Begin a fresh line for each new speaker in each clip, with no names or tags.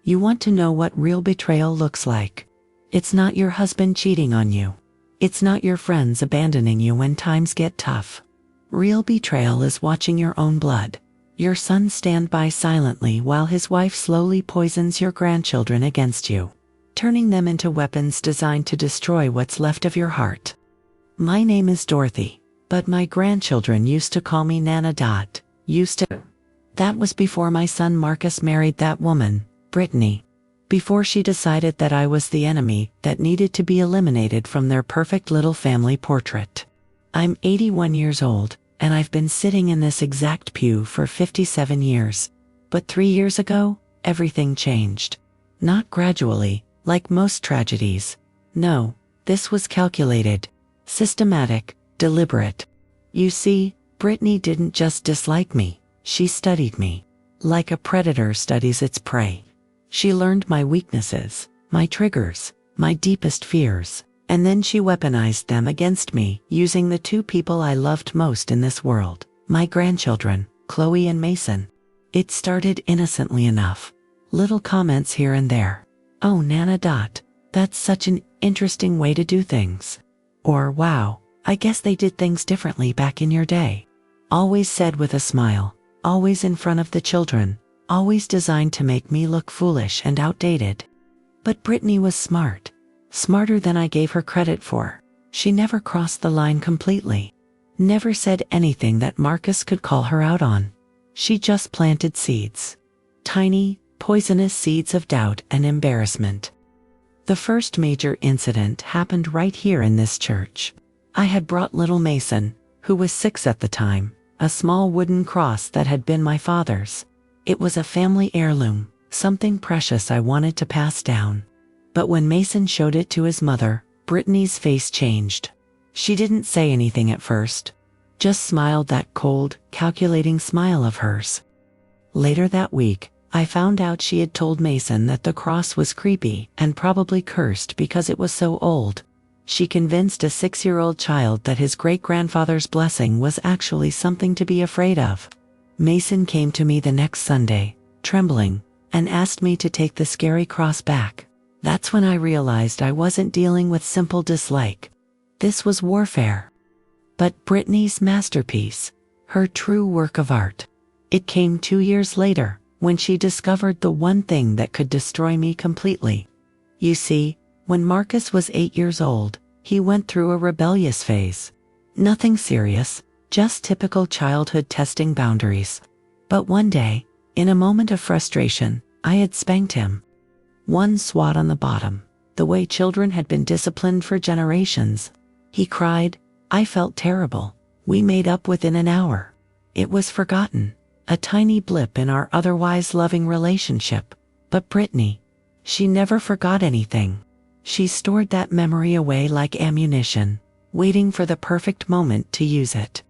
You want to know what real betrayal looks like. It's not your husband cheating on you. It's not your friends abandoning you when times get tough. Real betrayal is watching your own blood. Your son stand by silently while his wife slowly poisons your grandchildren against you, turning them into weapons designed to destroy what's left of your heart. My name is Dorothy, but my grandchildren used to call me Nana. That was before my son Marcus married that woman, Brittany. Before she decided that I was the enemy that needed to be eliminated from their perfect little family portrait. I'm 81 years old, and I've been sitting in this exact pew for 57 years. But 3 years ago, everything changed. Not gradually, like most tragedies. No, this was calculated, systematic, deliberate. You see, Brittany didn't just dislike me, she studied me. Like a predator studies its prey. She learned my weaknesses, my triggers, my deepest fears, and then she weaponized them against me using the two people I loved most in this world, my grandchildren, Chloe and Mason. It started innocently enough. Little comments here and there. Oh, Nana. That's such an interesting way to do things. Or, wow, I guess they did things differently back in your day. Always said with a smile, always in front of the children, always designed to make me look foolish and outdated. But Brittany was smart. Smarter than I gave her credit for. She never crossed the line completely. Never said anything that Marcus could call her out on. She just planted seeds. Tiny, poisonous seeds of doubt and embarrassment. The first major incident happened right here in this church. I had brought little Mason, who was 6 at the time, a small wooden cross that had been my father's. It was a family heirloom, something precious I wanted to pass down. But when Mason showed it to his mother, Brittany's face changed. She didn't say anything at first, just smiled that cold, calculating smile of hers. Later that week, I found out she had told Mason that the cross was creepy and probably cursed because it was so old. She convinced a 6-year-old child that his great-grandfather's blessing was actually something to be afraid of. Mason came to me the next Sunday, trembling, and asked me to take the scary cross back. That's when I realized I wasn't dealing with simple dislike. This was warfare. But Brittany's masterpiece, her true work of art. It came 2 years later, when she discovered the one thing that could destroy me completely. You see, when Marcus was 8 years old, he went through a rebellious phase. Nothing serious, just typical childhood testing boundaries. But one day, in a moment of frustration, I had spanked him. One swat on the bottom, the way children had been disciplined for generations. He cried. I felt terrible. We made up within an hour. It was forgotten, a tiny blip in our otherwise loving relationship. But Brittany, she never forgot anything. She stored that memory away like ammunition, waiting for the perfect moment to use it.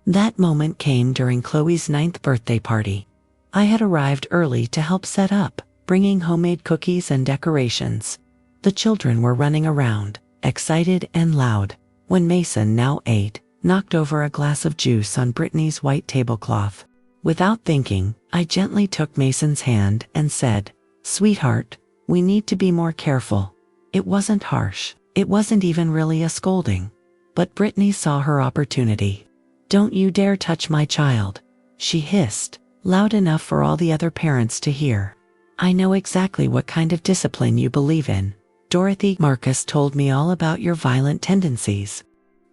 That moment came during Chloe's 9th birthday party. I had arrived early to help set up, bringing homemade cookies and decorations. The children were running around, excited and loud, when Mason, now 8, knocked over a glass of juice on Brittany's white tablecloth. Without thinking, I gently took Mason's hand and said, "Sweetheart, we need to be more careful." It wasn't harsh, it wasn't even really a scolding. But Brittany saw her opportunity. "Don't you dare touch my child," she hissed, loud enough for all the other parents to hear. "I know exactly what kind of discipline you believe in, Dorothy. Marcus told me all about your violent tendencies."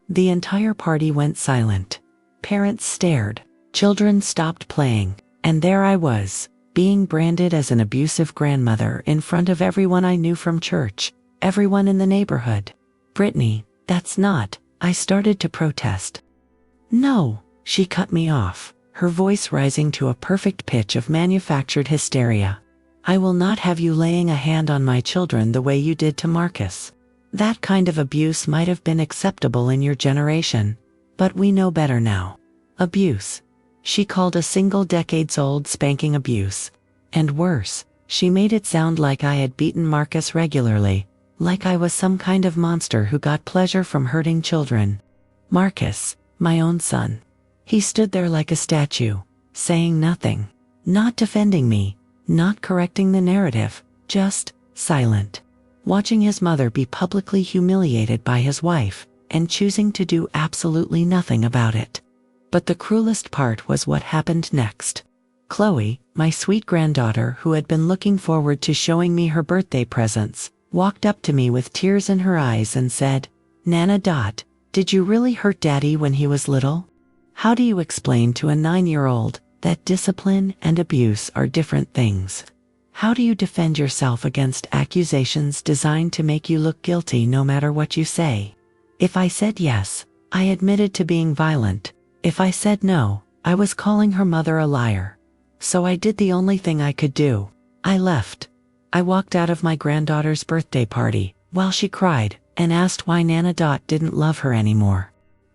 The entire party went silent. Parents stared, children stopped playing, and there I was, being branded as an abusive grandmother in front of everyone I knew from church, everyone in the neighborhood. "Brittany, that's not," I started to protest. "No," she cut me off, her voice rising to a perfect pitch of manufactured hysteria. "I will not have you laying a hand on my children the way you did to Marcus. That kind of abuse might have been acceptable in your generation, but we know better now. Abuse." She called a single decades-old spanking abuse. And worse, she made it sound like I had beaten Marcus regularly, like I was some kind of monster who got pleasure from hurting children. Marcus, my own son. He stood there like a statue, saying nothing, not defending me, not correcting the narrative, just silent, watching his mother be publicly humiliated by his wife, and choosing to do absolutely nothing about it. But the cruelest part was what happened next. Chloe, my sweet granddaughter who had been looking forward to showing me her birthday presents, walked up to me with tears in her eyes and said, "Nana Dot, did you really hurt Daddy when he was little? How do you explain to a 9-year-old that discipline and abuse are different things? How do you defend yourself against accusations designed to make you look guilty no matter what you say?" If I said yes, I admitted to being violent. If I said no, I was calling her mother a liar. So I did the only thing I could do. I left. I walked out of my granddaughter's birthday party while she cried and asked why Nana Dot didn't love her anymore.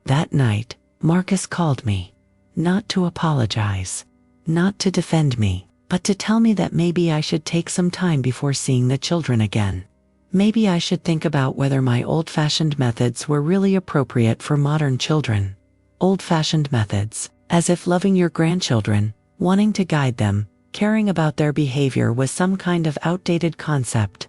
That night, Marcus called me. Not to apologize. Not to defend me, but to tell me that maybe I should take some time before seeing the children again. Maybe I should think about whether my old-fashioned methods were really appropriate for modern children. Old-fashioned methods, as if loving your grandchildren, wanting to guide them, caring about their behavior was some kind of outdated concept.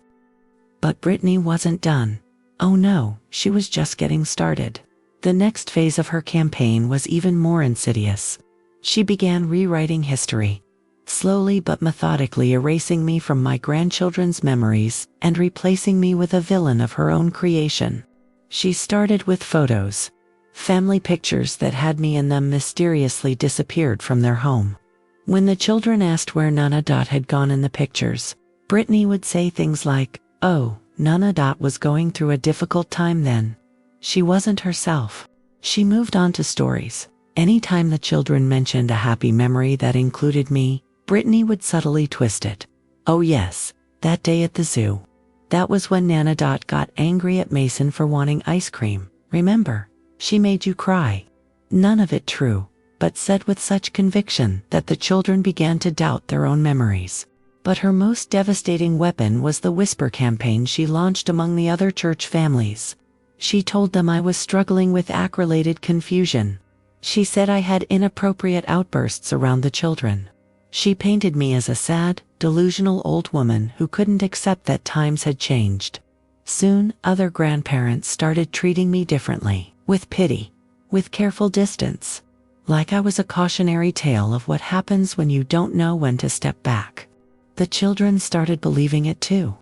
But Brittany wasn't done. Oh no, she was just getting started. The next phase of her campaign was even more insidious. She began rewriting history, slowly but methodically erasing me from my grandchildren's memories and replacing me with a villain of her own creation. She started with photos. Family pictures that had me in them mysteriously disappeared from their home. When the children asked where Nana Dot had gone in the pictures, Brittany would say things like, "Oh, Nana Dot was going through a difficult time then. She wasn't herself." She moved on to stories. Anytime the children mentioned a happy memory that included me, Brittany would subtly twist it. "Oh yes, that day at the zoo. That was when Nana Dot got angry at Mason for wanting ice cream. Remember? She made you cry." None of it true, but said with such conviction that the children began to doubt their own memories. But her most devastating weapon was the whisper campaign she launched among the other church families. She told them I was struggling with acc-related confusion. She said I had inappropriate outbursts around the children. She painted me as a sad, delusional old woman who couldn't accept that times had changed. Soon, other grandparents started treating me differently, with pity, with careful distance, like I was a cautionary tale of what happens when you don't know when to step back. The children started believing it too.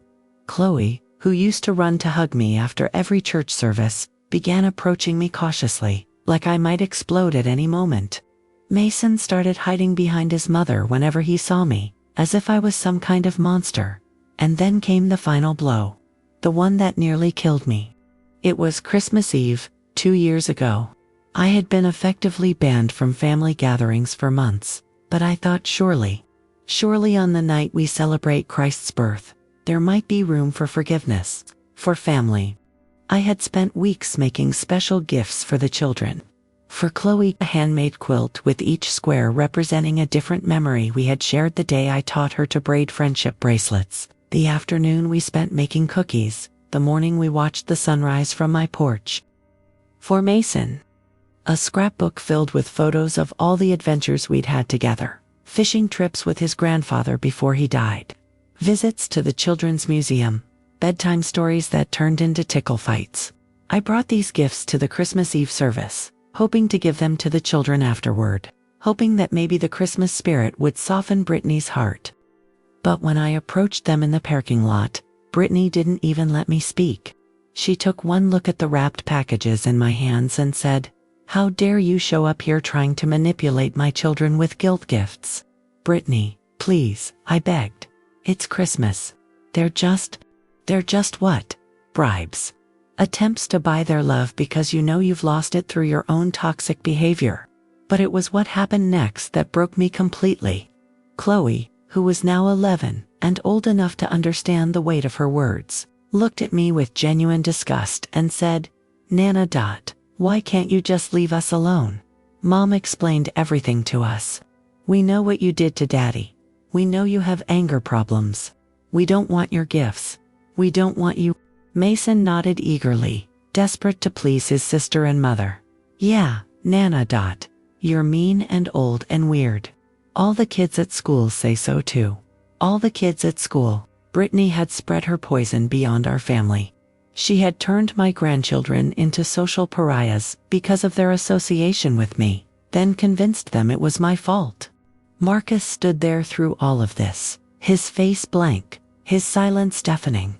Chloe, who used to run to hug me after every church service, began approaching me cautiously, like I might explode at any moment. Mason started hiding behind his mother whenever he saw me, as if I was some kind of monster. And then came the final blow. The one that nearly killed me. It was Christmas Eve, 2 years ago. I had been effectively banned from family gatherings for months, but I thought surely on the night we celebrate Christ's birth, there might be room for forgiveness, for family. I had spent weeks making special gifts for the children. For Chloe, a handmade quilt with each square representing a different memory we had shared the day I taught her to braid friendship bracelets, the afternoon we spent making cookies, the morning we watched the sunrise from my porch. For Mason, a scrapbook filled with photos of all the adventures we'd had together, fishing trips with his grandfather before he died, visits to the children's museum, bedtime stories that turned into tickle fights. I brought these gifts to the Christmas Eve service, hoping to give them to the children afterward, hoping that maybe the Christmas spirit would soften Brittany's heart. But when I approached them in the parking lot, Brittany didn't even let me speak. She took one look at the wrapped packages in my hands and said, "How dare you show up here trying to manipulate my children with guilt gifts? Brittany, please," I begged. "It's Christmas. They're just what? Bribes. Attempts to buy their love because you know you've lost it through your own toxic behavior." But it was what happened next that broke me completely. Chloe, who was now 11 and old enough to understand the weight of her words, looked at me with genuine disgust and said, "Nana Dot, why can't you just leave us alone? Mom explained everything to us. We know what you did to Daddy. We know you have anger problems. We don't want your gifts. We don't want you." Mason nodded eagerly, desperate to please his sister and mother. "Yeah, Nana Dot, you're mean and old and weird. All the kids at school say so too. All the kids at school. Brittany had spread her poison beyond our family. She had turned my grandchildren into social pariahs because of their association with me, then convinced them it was my fault. Marcus stood there through all of this, his face blank, his silence deafening.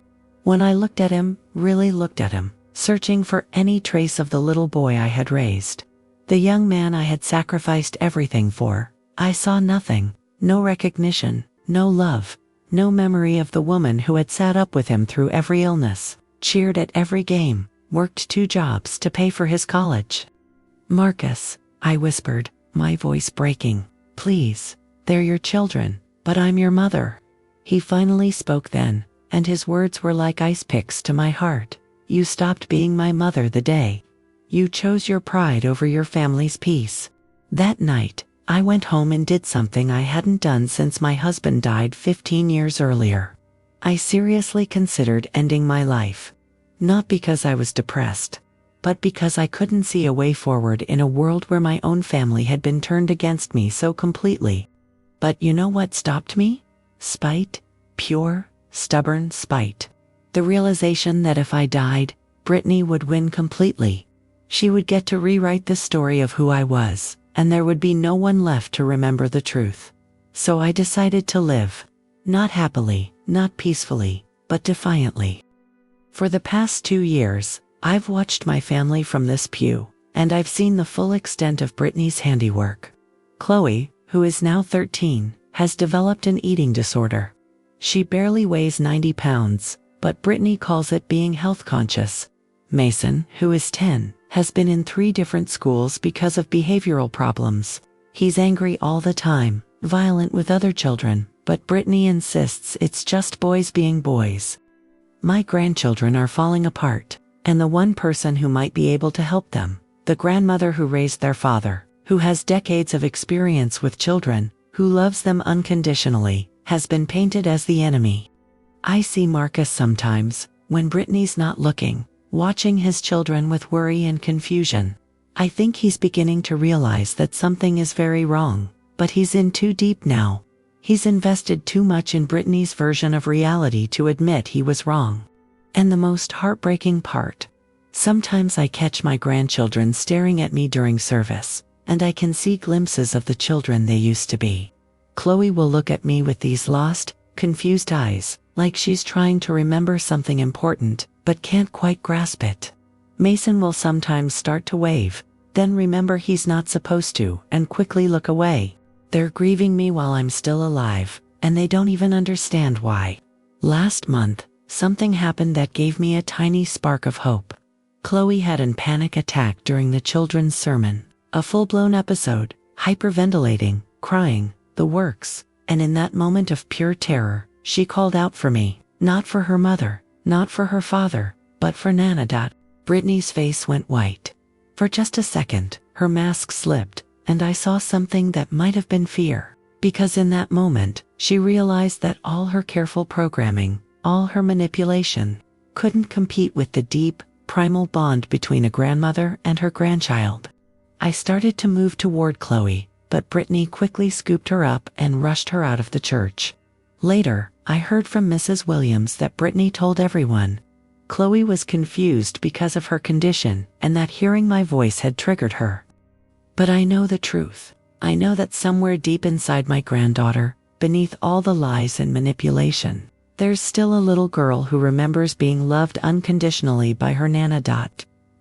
When I looked at him, really looked at him, searching for any trace of the little boy I had raised, the young man I had sacrificed everything for, I saw nothing, no recognition, no love, no memory of the woman who had sat up with him through every illness, cheered at every game, worked 2 jobs to pay for his college. "Marcus," I whispered, my voice breaking, "please, they're your children, but I'm your mother." He finally spoke then, and his words were like ice picks to my heart. "You stopped being my mother the day you chose your pride over your family's peace." That night, I went home and did something I hadn't done since my husband died 15 years earlier. I seriously considered ending my life. Not because I was depressed, but because I couldn't see a way forward in a world where my own family had been turned against me so completely. But you know what stopped me? Spite. Pure, stubborn spite. The realization that if I died, Brittany would win completely. She would get to rewrite the story of who I was, and there would be no one left to remember the truth. So I decided to live. Not happily, not peacefully, but defiantly. For the past 2 years, I've watched my family from this pew, and I've seen the full extent of Brittany's handiwork. Chloe, who is now 13, has developed an eating disorder. She barely weighs 90 pounds, but Brittany calls it being health conscious. Mason, who is 10, has been in 3 different schools because of behavioral problems. He's angry all the time, violent with other children, but Brittany insists it's just boys being boys. My grandchildren are falling apart, and the one person who might be able to help them, the grandmother who raised their father, who has decades of experience with children, who loves them unconditionally, has been painted as the enemy. I see Marcus sometimes, when Brittany's not looking, watching his children with worry and confusion. I think he's beginning to realize that something is very wrong, but he's in too deep now. He's invested too much in Brittany's version of reality to admit he was wrong. And the most heartbreaking part, sometimes I catch my grandchildren staring at me during service, and I can see glimpses of the children they used to be. Chloe will look at me with these lost, confused eyes, like she's trying to remember something important, but can't quite grasp it. Mason will sometimes start to wave, then remember he's not supposed to, and quickly look away. They're grieving me while I'm still alive, and they don't even understand why. Last month, something happened that gave me a tiny spark of hope. Chloe had a panic attack during the children's sermon, a full-blown episode, hyperventilating, crying, the works, and in that moment of pure terror, she called out for me, not for her mother, not for her father, but for Nana. Brittany's face went white. For just a second, her mask slipped, and I saw something that might have been fear, because in that moment, she realized that all her careful programming, all her manipulation, couldn't compete with the deep, primal bond between a grandmother and her grandchild. I started to move toward Chloe, but Brittany quickly scooped her up and rushed her out of the church. Later, I heard from Mrs. Williams that Brittany told everyone Chloe was confused because of her condition and that hearing my voice had triggered her. But I know the truth. I know that somewhere deep inside my granddaughter, beneath all the lies and manipulation, there's still a little girl who remembers being loved unconditionally by her Nana.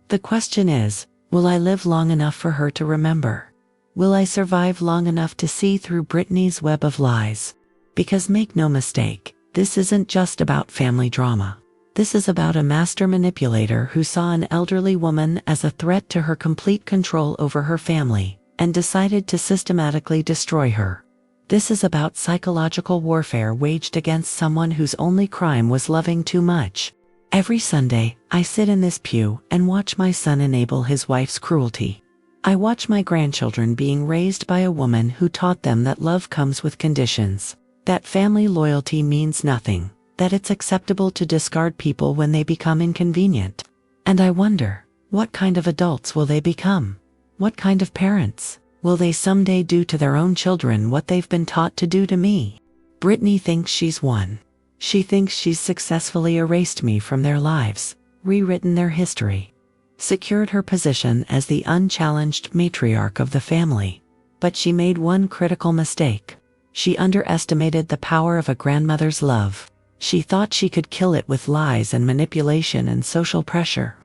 The question is, will I live long enough for her to remember? Will I survive long enough to see through Brittany's web of lies? Because make no mistake, this isn't just about family drama. This is about a master manipulator who saw an elderly woman as a threat to her complete control over her family, and decided to systematically destroy her. This is about psychological warfare waged against someone whose only crime was loving too much. Every Sunday, I sit in this pew and watch my son enable his wife's cruelty. I watch my grandchildren being raised by a woman who taught them that love comes with conditions, that family loyalty means nothing, that it's acceptable to discard people when they become inconvenient. And I wonder, what kind of adults will they become? What kind of parents? Will they someday do to their own children what they've been taught to do to me? Brittany thinks she's won. She thinks she's successfully erased me from their lives, rewritten their history, secured her position as the unchallenged matriarch of the family. But she made one critical mistake. She underestimated the power of a grandmother's love. She thought she could kill it with lies and manipulation and social pressure.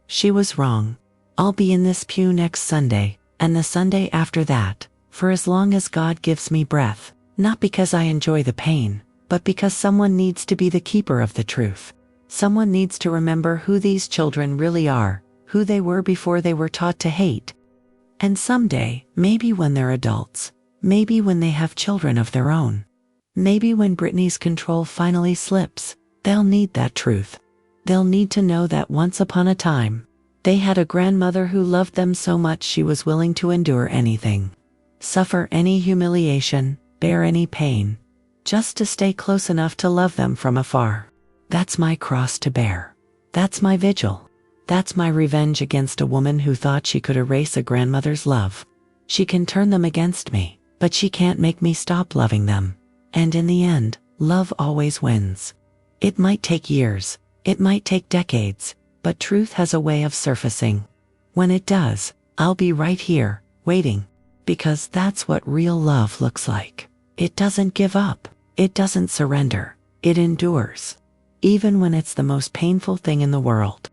She was wrong. I'll be in this pew next Sunday, and the Sunday after that, for as long as God gives me breath, not because I enjoy the pain, but because someone needs to be the keeper of the truth. Someone needs to remember who these children really are, who they were before they were taught to hate. And someday, maybe when they're adults, maybe when they have children of their own, maybe when Brittany's control finally slips, they'll need that truth. They'll need to know that once upon a time, they had a grandmother who loved them so much she was willing to endure anything, suffer any humiliation, bear any pain, just to stay close enough to love them from afar. That's my cross to bear. That's my vigil. That's my revenge against a woman who thought she could erase a grandmother's love. She can turn them against me, but she can't make me stop loving them. And in the end, love always wins. It might take years, it might take decades, but truth has a way of surfacing. When it does, I'll be right here, waiting. Because that's what real love looks like. It doesn't give up. It doesn't surrender. It endures. Even when it's the most painful thing in the world.